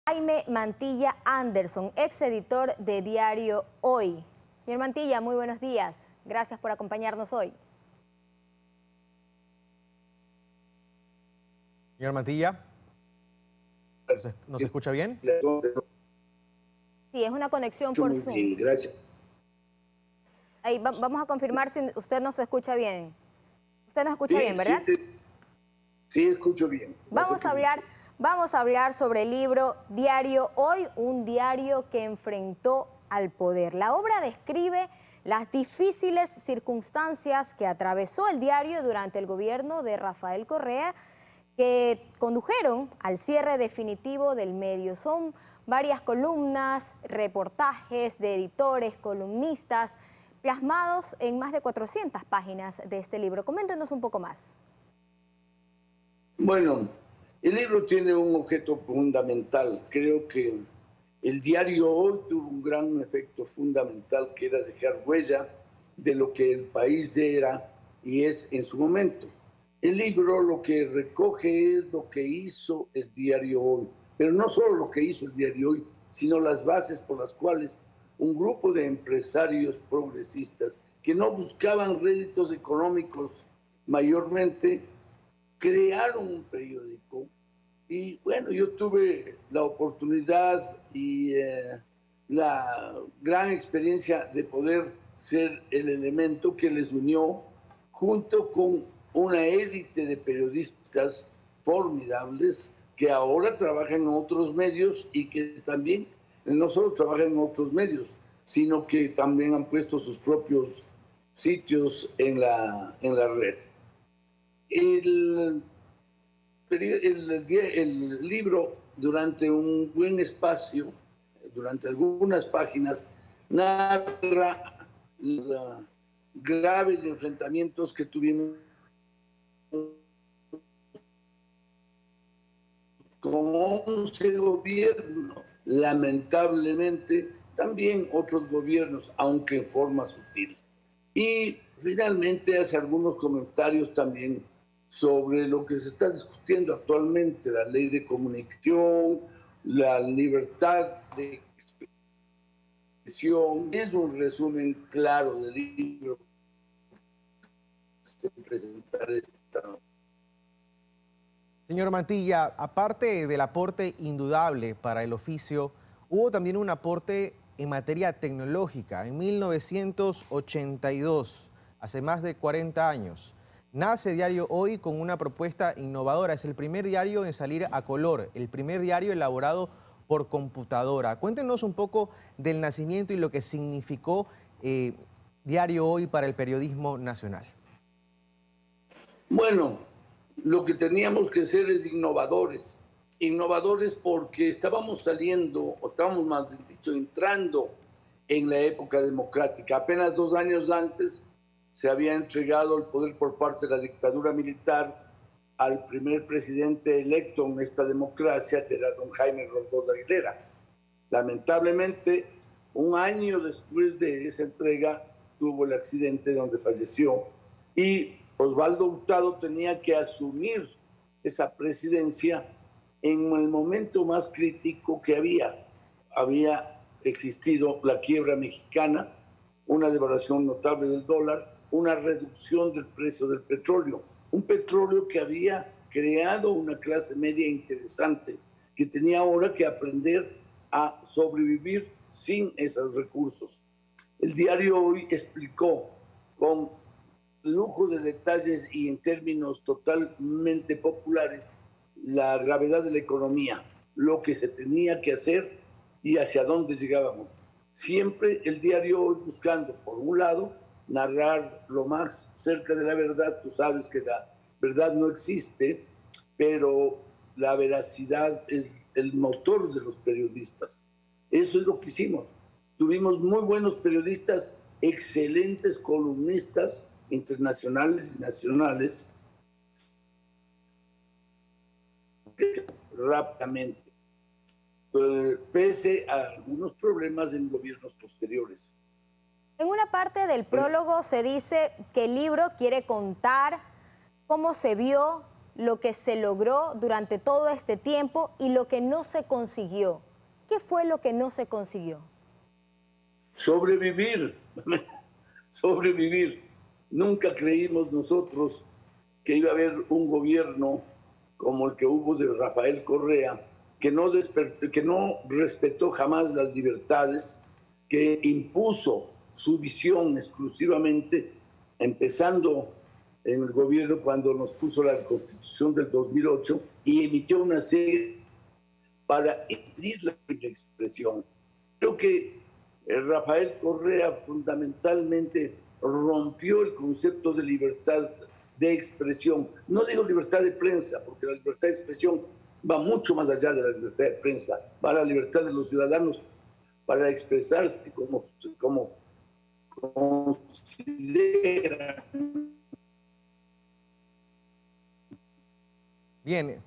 Jaime Mantilla Anderson, ex editor de Diario Hoy. Señor Mantilla, muy buenos días. Gracias por acompañarnos hoy. Señor Mantilla, ¿nos escucha bien? Sí, es una conexión por Zoom. Muy bien, gracias. Ahí vamos a confirmar si usted nos escucha bien. Usted nos escucha bien, ¿verdad? Sí, escucho bien. Vamos a hablar sobre el libro Diario Hoy, un diario que enfrentó al poder. La obra describe las difíciles circunstancias que atravesó el diario durante el gobierno de Rafael Correa, que condujeron al cierre definitivo del medio. Son varias columnas, reportajes de editores, columnistas, plasmados en más de 400 páginas de este libro. Coméntenos un poco más. Bueno, el libro tiene un objeto fundamental. Creo que el diario Hoy tuvo un gran efecto fundamental, que era dejar huella de lo que el país era y es en su momento. El libro lo que recoge es lo que hizo el diario Hoy, pero no solo lo que hizo el diario Hoy, sino las bases por las cuales un grupo de empresarios progresistas que no buscaban réditos económicos mayormente, crearon un periódico. Y bueno, yo tuve la oportunidad y la gran experiencia de poder ser el elemento que les unió junto con una élite de periodistas formidables que ahora trabajan en otros medios y que también no solo trabajan en otros medios, sino que también han puesto sus propios sitios en la red. El libro, durante un buen espacio, durante algunas páginas, narra los graves enfrentamientos que tuvimos con 11 gobiernos. Lamentablemente, también otros gobiernos, aunque en forma sutil. Y finalmente hace algunos comentarios también sobre lo que se está discutiendo actualmente, la ley de comunicación, la libertad de expresión. Es un resumen claro del libro que se presentará esta noche. Señor Mantilla, aparte del aporte indudable para el oficio, hubo también un aporte en materia tecnológica. En 1982, hace más de 40 años, nace Diario Hoy con una propuesta innovadora. Es el primer diario en salir a color, el primer diario elaborado por computadora. Cuéntenos un poco del nacimiento y lo que significó Diario Hoy para el periodismo nacional. Bueno, lo que teníamos que ser es innovadores. Innovadores porque estábamos saliendo, o estábamos más dicho, entrando en la época democrática. Apenas 2 años antes se había entregado el poder por parte de la dictadura militar al primer presidente electo en esta democracia, que era don Jaime Roldós Aguilera. Lamentablemente, un año después de esa entrega, tuvo el accidente donde falleció y Osvaldo Hurtado tenía que asumir esa presidencia en el momento más crítico que había. Había existido la quiebra mexicana, una devaluación notable del dólar, una reducción del precio del petróleo, un petróleo que había creado una clase media interesante, que tenía ahora que aprender a sobrevivir sin esos recursos. El diario Hoy explicó con lujo de detalles y en términos totalmente populares la gravedad de la economía, lo que se tenía que hacer y hacia dónde llegábamos. Siempre el diario Hoy buscando, por un lado, narrar lo más cerca de la verdad. Tú sabes que la verdad no existe, pero la veracidad es el motor de los periodistas. Eso es lo que hicimos. Tuvimos muy buenos periodistas, excelentes columnistas internacionales y nacionales, rápidamente, pese a algunos problemas en gobiernos posteriores. En una parte del prólogo se dice que el libro quiere contar cómo se vio lo que se logró durante todo este tiempo y lo que no se consiguió. ¿Qué fue lo que no se consiguió? Sobrevivir, sobrevivir. Nunca creímos nosotros que iba a haber un gobierno como el que hubo de Rafael Correa, que no respetó jamás las libertades, que impuso su visión exclusivamente, empezando en el gobierno cuando nos puso la Constitución del 2008 y emitió una serie para impedir la libre expresión. Creo que Rafael Correa fundamentalmente rompió el concepto de libertad de expresión. No digo libertad de prensa, porque la libertad de expresión va mucho más allá de la libertad de prensa, va a la libertad de los ciudadanos para expresarse como consideran. Bien,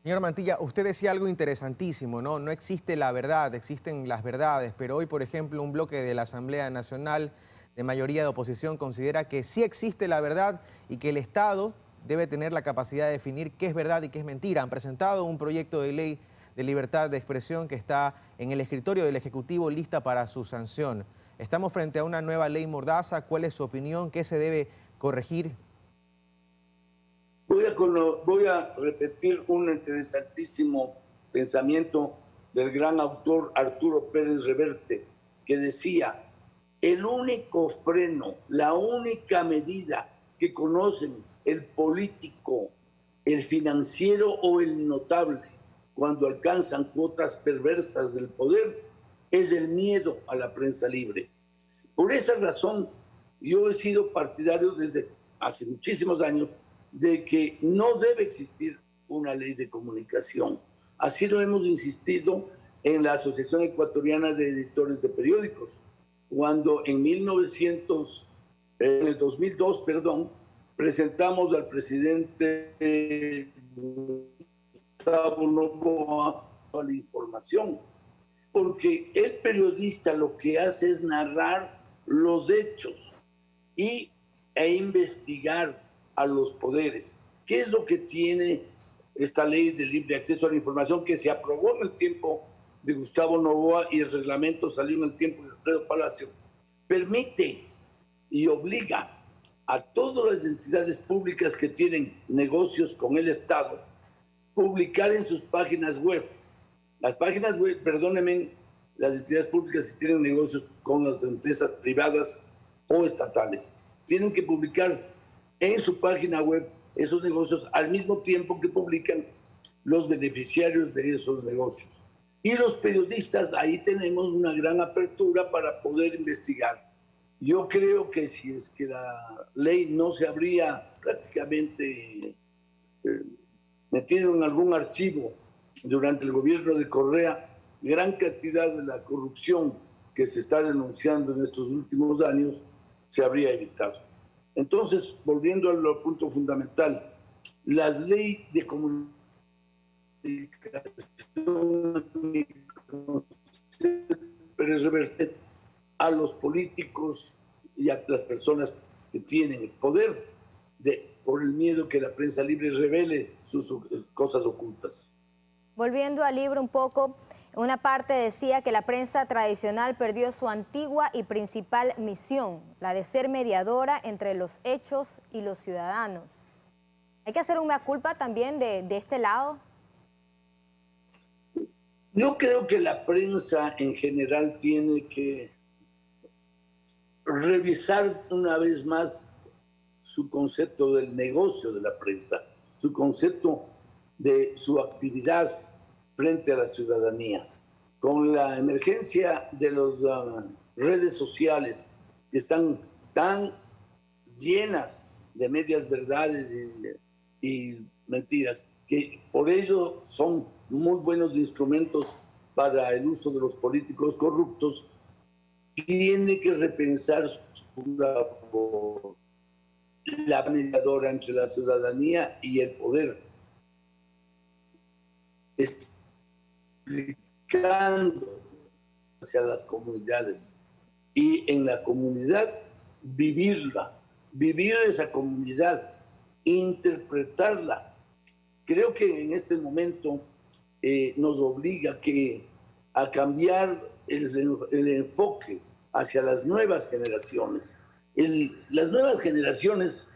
señor Mantilla, usted decía algo interesantísimo, ¿no? No existe la verdad, existen las verdades, pero hoy, por ejemplo, un bloque de la Asamblea Nacional de mayoría de oposición considera que sí existe la verdad y que el Estado debe tener la capacidad de definir qué es verdad y qué es mentira. Han presentado un proyecto de ley de libertad de expresión que está en el escritorio del Ejecutivo lista para su sanción. Estamos frente a una nueva ley mordaza. ¿Cuál es su opinión? ¿Qué se debe corregir? Voy a repetir un interesantísimo pensamiento del gran autor Arturo Pérez Reverte, que decía: el único freno, la única medida que conocen el político, el financiero o el notable cuando alcanzan cuotas perversas del poder es el miedo a la prensa libre. Por esa razón, yo he sido partidario desde hace muchísimos años de que no debe existir una ley de comunicación. Así lo hemos insistido en la Asociación Ecuatoriana de Editores de Periódicos, cuando en el 2002, presentamos al presidente Gustavo Noboa a la información, porque el periodista lo que hace es narrar los hechos e investigar a los poderes. ¿Qué es lo que tiene esta ley de libre acceso a la información que se aprobó en el tiempo de Gustavo Noboa y el reglamento salió en el tiempo de Alfredo Palacio? Permite y obliga a todas las entidades públicas que tienen negocios con el Estado publicar en sus páginas web. Las páginas web, perdónenme, las entidades públicas si tienen negocios con las empresas privadas o estatales, tienen que publicar en su página web esos negocios al mismo tiempo que publican los beneficiarios de esos negocios. Y los periodistas, ahí tenemos una gran apertura para poder investigar. Yo creo que si es que la ley no se habría prácticamente metido en algún archivo durante el gobierno de Correa, gran cantidad de la corrupción que se está denunciando en estos últimos años se habría evitado. Entonces, volviendo al punto fundamental, las leyes de comunicación reverten a los políticos y a las personas que tienen el poder por el miedo que la prensa libre revele sus cosas ocultas. Volviendo al libro un poco, una parte decía que la prensa tradicional perdió su antigua y principal misión, la de ser mediadora entre los hechos y los ciudadanos. ¿Hay que hacer una culpa también de este lado? Yo creo que la prensa en general tiene que revisar una vez más su concepto del negocio de la prensa, su concepto de su actividad frente a la ciudadanía. Con la emergencia de las redes sociales que están tan llenas de medias verdades y mentiras, que por ello son muy buenos instrumentos para el uso de los políticos corruptos, tiene que repensar su labor, la mediadora entre la ciudadanía y el poder, explicando hacia las comunidades y en la comunidad vivir esa comunidad, interpretarla creo que en este momento nos obliga a cambiar el enfoque hacia las nuevas generaciones. Las nuevas generaciones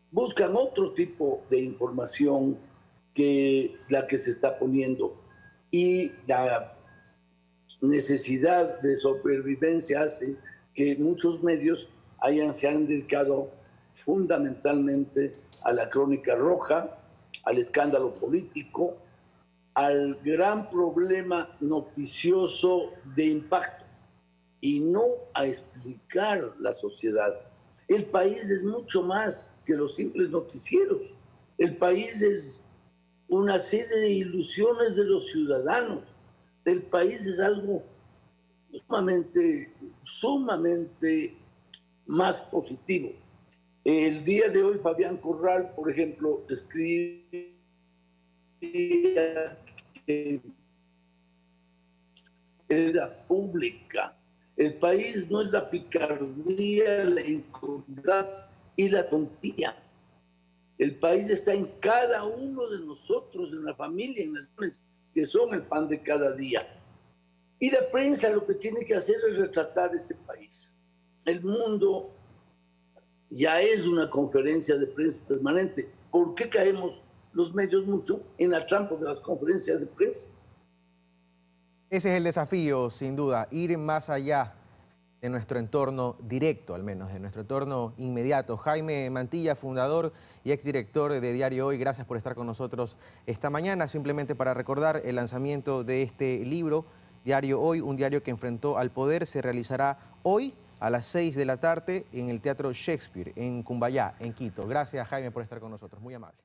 buscan otro tipo de información que la que se está poniendo, y la necesidad de supervivencia hace que muchos medios se han dedicado fundamentalmente a la crónica roja, al escándalo político, al gran problema noticioso de impacto, y no a explicar la sociedad. El país es mucho más que los simples noticieros. El país es una serie de ilusiones de los ciudadanos. El país es algo sumamente más positivo. El día de hoy, Fabián Corral, por ejemplo, escribía que era pública. El país no es la picardía, la incomodidad y la tontía. El país está en cada uno de nosotros, en la familia, en las personas que son el pan de cada día. Y la prensa lo que tiene que hacer es retratar ese país. El mundo ya es una conferencia de prensa permanente. ¿Por qué caemos los medios mucho en la trampa de las conferencias de prensa? Ese es el desafío, sin duda, ir más allá de nuestro entorno directo, al menos, de nuestro entorno inmediato. Jaime Mantilla, fundador y exdirector de Diario Hoy, gracias por estar con nosotros esta mañana. Simplemente para recordar, el lanzamiento de este libro, Diario Hoy, un diario que enfrentó al poder, se realizará hoy a las 6 de la tarde en el Teatro Shakespeare, en Cumbayá, en Quito. Gracias, Jaime, por estar con nosotros. Muy amable.